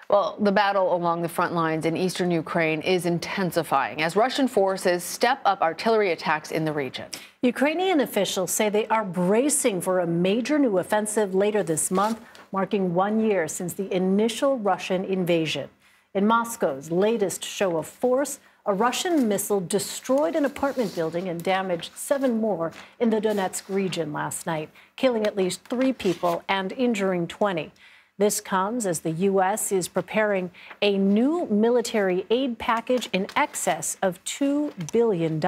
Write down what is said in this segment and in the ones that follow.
Well, the battle along the front lines in eastern Ukraine is intensifying as Russian forces step up artillery attacks in the region. Ukrainian officials say they are bracing for a major new offensive later this month, marking 1 year since the initial Russian invasion. In Moscow's latest show of force, a Russian missile destroyed an apartment building and damaged 7 more in the Donetsk region last night, killing at least 3 people and injuring 20. This comes as the U.S. is preparing a new military aid package in excess of $2 billion.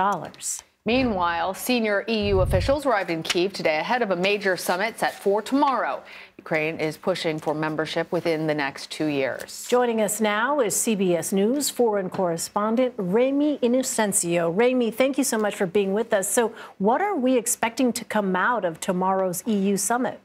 Meanwhile, senior EU officials arrived in Kyiv today ahead of a major summit set for tomorrow. Ukraine is pushing for membership within the next 2 years. Joining us now is CBS News foreign correspondent Ramy Inocencio. Ramy, thank you so much for being with us. So what are we expecting to come out of tomorrow's EU summit?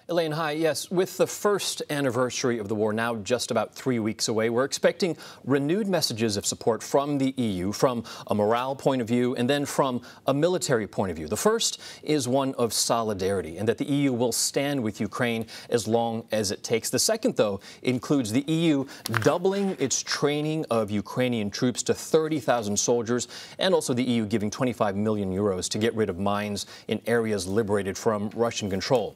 Elaine, hi. Yes, with the first anniversary of the war now just about 3 weeks away, we're expecting renewed messages of support from the EU, from a morale point of view, and then from a military point of view. The first is one of solidarity, and that the EU will stand with Ukraine as long as it takes. The second, though, includes the EU doubling its training of Ukrainian troops to 30,000 soldiers, and also the EU giving 25 million euros to get rid of mines in areas liberated from Russian control.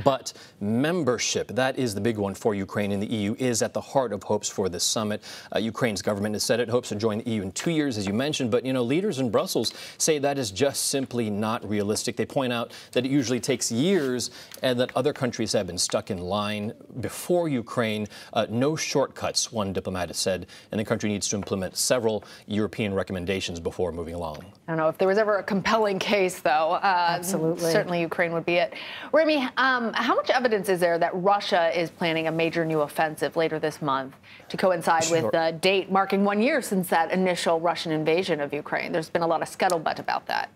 But membership, that is the big one for Ukraine in the EU, is at the heart of hopes for this summit. Ukraine's government has said it hopes to join the EU in 2 years, as you mentioned. But, leaders in Brussels say that is just simply not realistic. They point out that it usually takes years and that other countries have been stuck in line before Ukraine. No shortcuts, one diplomat has said, and the country needs to implement several European recommendations before moving along. I don't know if there was ever a compelling case, though. Absolutely. Certainly Ukraine would be it. Ramy, how much evidence is there that Russia is planning a major new offensive later this month to coincide with the date marking 1 year since that initial Russian invasion of Ukraine? There's been a lot of scuttlebutt about that.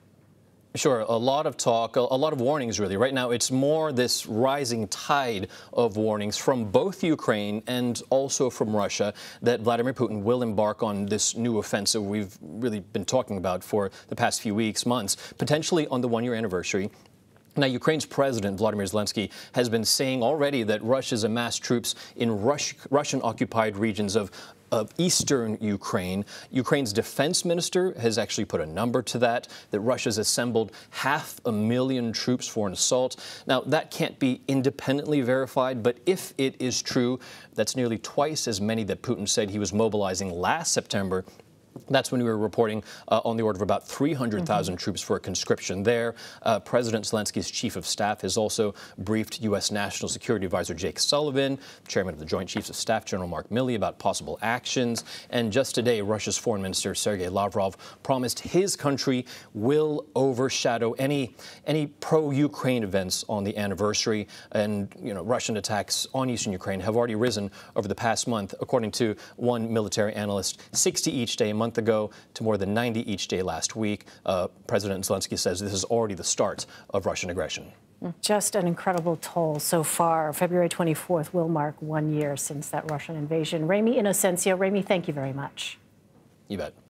Sure. A lot of talk, a lot of warnings, really. Right now, it's more this rising tide of warnings from both Ukraine and also from Russia that Vladimir Putin will embark on this new offensive we've really been talking about for the past few weeks, months, potentially on the 1 year anniversary. Now, Ukraine's president, Vladimir Zelensky, has been saying already that Russia's amassed troops in Russian-occupied regions of eastern Ukraine. Ukraine's defense minister has actually put a number to that Russia's assembled 500,000 troops for an assault. Now, that can't be independently verified, but if it is true, that's nearly twice as many that Putin said he was mobilizing last September. That's when we were reporting on the order of about 300,000 troops for a conscription there. President Zelensky's chief of staff has also briefed U.S. National Security Advisor Jake Sullivan, chairman of the Joint Chiefs of Staff General Mark Milley, about possible actions. And just today, Russia's Foreign Minister Sergei Lavrov promised his country will overshadow any pro-Ukraine events on the anniversary. And, Russian attacks on eastern Ukraine have already risen over the past month, according to one military analyst, 60 each day a month ago to more than 90 each day last week. President Zelensky says this is already the start of Russian aggression. Just an incredible toll so far. February 24th will mark 1 year since that Russian invasion. Ramy Inocencio. Ramy, thank you very much. You bet.